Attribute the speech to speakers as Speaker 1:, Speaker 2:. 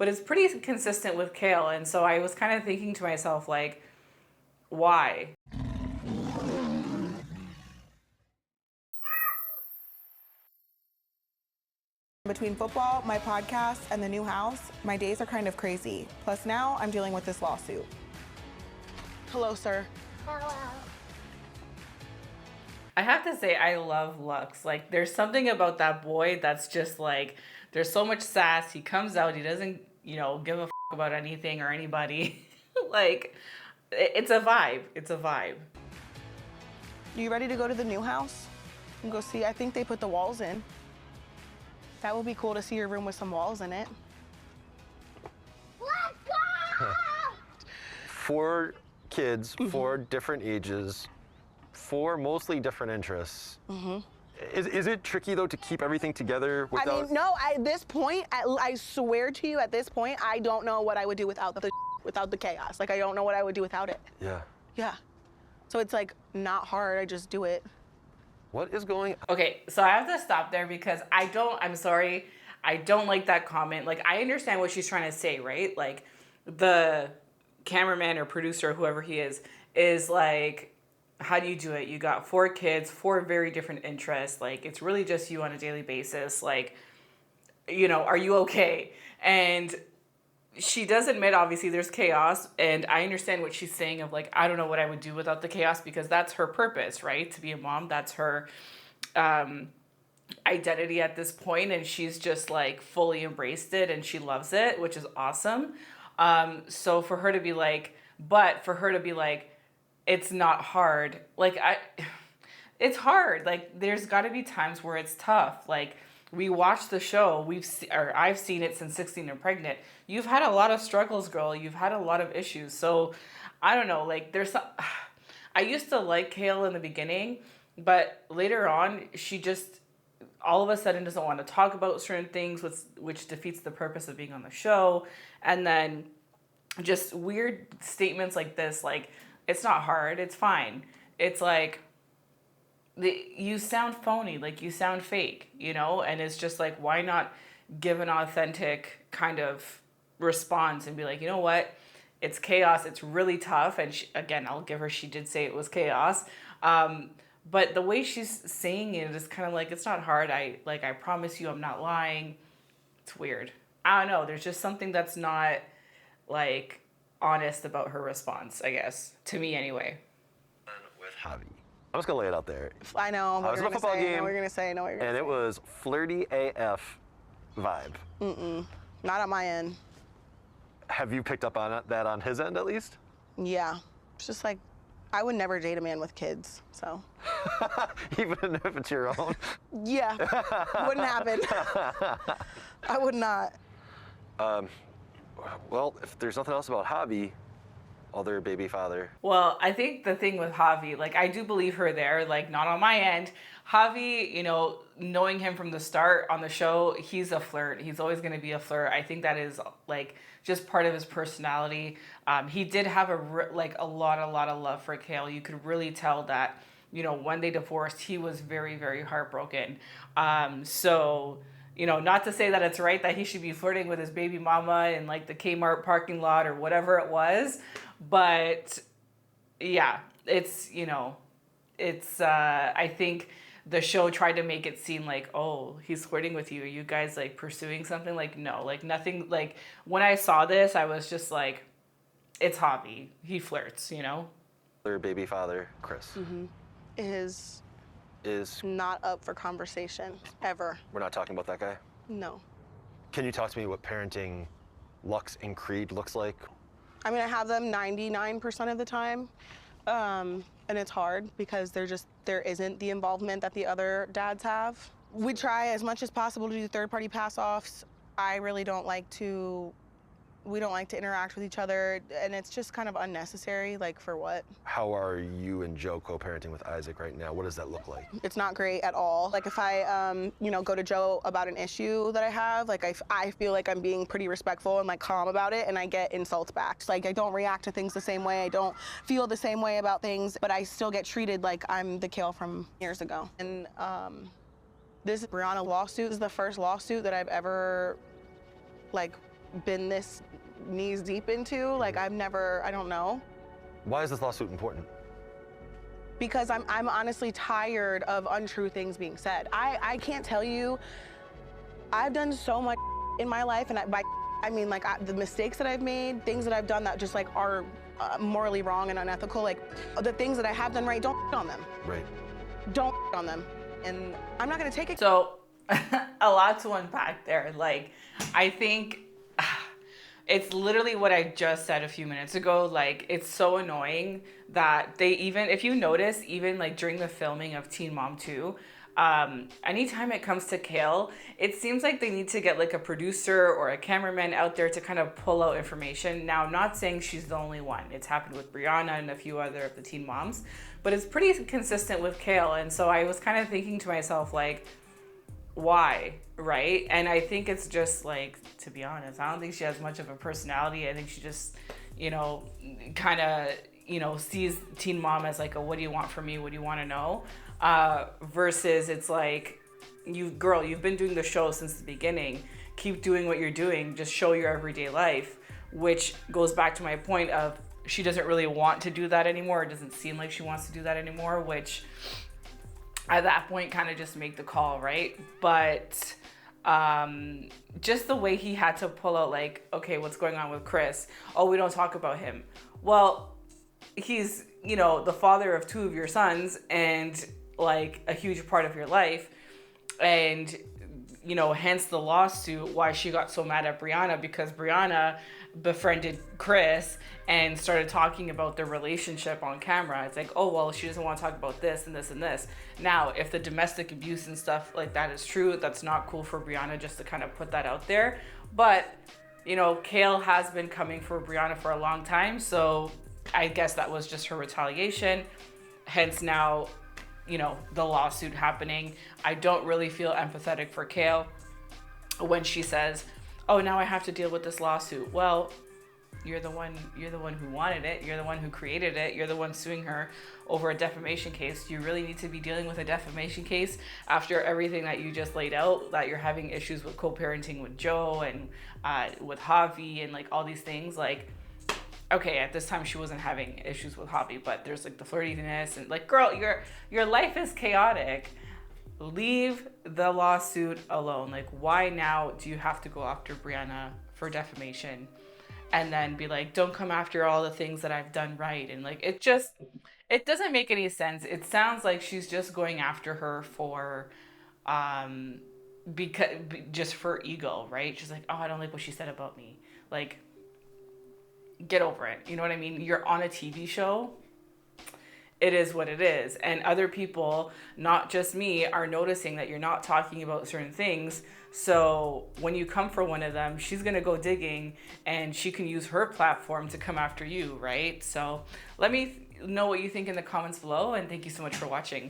Speaker 1: but it's pretty consistent with Kail. And so I was kind of thinking to myself, like, why?
Speaker 2: Between football, my podcast, and the new house, my days are kind of crazy. Plus now I'm dealing with this lawsuit. Hello, sir.
Speaker 3: Hello.
Speaker 1: I have to say, I love Lux. Like, there's something about that boy that's just like, there's so much sass. He comes out, he doesn't, give a about anything or anybody. Like, it's a vibe. It's a vibe.
Speaker 2: You ready to go to the new house and go see? I think they put the walls in. That would be cool to see your room with some walls in it.
Speaker 3: Let's go!
Speaker 4: 4 kids, 4 different ages, 4 mostly different interests. Is it tricky though to keep everything together without?
Speaker 2: I mean, no. At this point, I swear to you, at this point, I don't know what I would do without the chaos. Like, I don't know what I would do without it.
Speaker 4: Yeah.
Speaker 2: Yeah. So it's like not hard. I just do it.
Speaker 4: What is going?
Speaker 1: Okay, so I have to stop there because I'm sorry, I don't like that comment. Like, I understand what she's trying to say, right? Like, the cameraman or producer, whoever he is like, how do you do it? You got 4 kids, 4 very different interests. Like, it's really just you on a daily basis. Like, are you okay? And she does admit, obviously, there's chaos, and I understand what she's saying of, like, I don't know what I would do without the chaos, because that's her purpose, right? To be a mom, that's her identity at this point, and she's just, like, fully embraced it, and she loves it, which is awesome. So for her to be like, it's not hard. Like, it's hard. Like, there's got to be times where it's tough. Like, we watched the show. I've seen it since 16 and pregnant. You've had a lot of struggles, girl. You've had a lot of issues. So, I don't know. Like, I used to like Kail in the beginning, but later on, she just all of a sudden doesn't want to talk about certain things, which defeats the purpose of being on the show. And then just weird statements like this, like, it's not hard. It's fine. It's like, you sound phony, like you sound fake, and it's just like, why not give an authentic kind of response and be like, you know what, it's chaos, it's really tough. And again, I'll give her, she did say it was chaos, but the way she's saying it is kind of like, it's not hard, I promise you I'm not lying. It's weird. I don't know, there's just something that's not, like, honest about her response, I guess, to me anyway.
Speaker 4: With Javi. I'm just gonna lay it out there.
Speaker 2: I know.
Speaker 4: I was at a football game.
Speaker 2: No, we're gonna say. No, we're gonna.
Speaker 4: And it was flirty AF vibe.
Speaker 2: Not on my end.
Speaker 4: Have you picked up on that on his end at least?
Speaker 2: Yeah. It's just like, I would never date a man with kids. So.
Speaker 4: Even if it's your own.
Speaker 2: Yeah. Wouldn't happen. I would not.
Speaker 4: Well, if there's nothing else about Javi, other baby father.
Speaker 1: Well, I think the thing with Javi, like, I do believe her there, like, not on my end. Javi, knowing him from the start on the show, he's a flirt. He's always going to be a flirt. I think that is, like, just part of his personality. He did have a lot of love for Kail. You could really tell that, when they divorced, he was very, very heartbroken. So, not to say that it's right that he should be flirting with his baby mama in, like, the Kmart parking lot or whatever it was. But yeah, it's, I think the show tried to make it seem like, oh, he's flirting with you. Are you guys, like, pursuing something? Like, no, like, nothing. Like, when I saw this, I was just like, it's Javi. He flirts,
Speaker 4: Their baby father, Chris.
Speaker 2: Is
Speaker 4: Is
Speaker 2: not up for conversation, ever.
Speaker 4: we're not talking about that guy?
Speaker 2: No.
Speaker 4: Can you talk to me what parenting Lux and Creed looks like?
Speaker 2: I mean, I have them 99% of the time. And it's hard because there isn't the involvement that the other dads have. We try as much as possible to do third-party pass-offs. We don't like to interact with each other, and it's just kind of unnecessary, like, for what?
Speaker 4: How are you and Joe co-parenting with Isaac right now? What does that look like?
Speaker 2: It's not great at all. Like, if I, go to Joe about an issue that I have, like, I feel like I'm being pretty respectful and, like, calm about it, and I get insults back. Like, I don't react to things the same way. I don't feel the same way about things, but I still get treated like I'm the Kail from years ago. And this Brianna lawsuit is the first lawsuit that I've ever, like, been this knees deep into. Like I don't know.
Speaker 4: Why is this lawsuit important?
Speaker 2: Because I'm honestly tired of untrue things being said. I can't tell you, I've done so much in my life, and I mean like the mistakes that I've made, things that I've done that just like are morally wrong and unethical. Like the things that I have done right, don't on them.
Speaker 4: Right.
Speaker 2: Don't on them. And I'm not gonna take it.
Speaker 1: So a lot to unpack there. Like, I think it's literally what I just said a few minutes ago. Like, it's so annoying that they even, if you notice, even like during the filming of Teen Mom 2, anytime it comes to Kail, it seems like they need to get like a producer or a cameraman out there to kind of pull out information. Now, I'm not saying she's the only one. It's happened with Brianna and a few other of the teen moms, but it's pretty consistent with Kail. And so I was kind of thinking to myself, like, why, right? And I think it's just like, to be honest, I don't think she has much of a personality. I think she just, kind of, sees Teen Mom as like a, what do you want from me? What do you want to know? Versus it's like, you've been doing the show since the beginning. Keep doing what you're doing. Just show your everyday life, which goes back to my point of she doesn't really want to do that anymore. It doesn't seem like she wants to do that anymore, which at that point kind of just make the call, right? But just the way he had to pull out like, okay, what's going on with Chris? Oh, we don't talk about him. Well, he's, the father of two of your sons and like a huge part of your life. And, hence the lawsuit, why she got so mad at Brianna, because Brianna befriended Chris and started talking about their relationship on camera. It's like, oh, well, she doesn't want to talk about this and this and this. Now, if the domestic abuse and stuff like that is true, that's not cool for Brianna just to kind of put that out there. But, Kail has been coming for Brianna for a long time. So I guess that was just her retaliation. Hence now, the lawsuit happening. I don't really feel empathetic for Kail when she says, oh, now I have to deal with this lawsuit. Well, you're the one who wanted it. You're the one who created it. You're the one suing her over a defamation case. Do you really need to be dealing with a defamation case after everything that you just laid out, that you're having issues with co-parenting with Joe and with Javi and like all these things? Like, okay, at this time she wasn't having issues with Javi, but there's like the flirtiness and like, girl, your life is chaotic. Leave the lawsuit alone. Like, why now do you have to go after Brianna for defamation and then be like, don't come after all the things that I've done right? And like, it doesn't make any sense. It sounds like she's just going after her for, because just for ego, right? She's like, oh, I don't like what she said about me. Like, get over it. You know what I mean? You're on a TV show. It is what it is. And other people, not just me, are noticing that you're not talking about certain things. So when you come for one of them, she's going to go digging and she can use her platform to come after you, right? So let me know what you think in the comments below, and thank you so much for watching.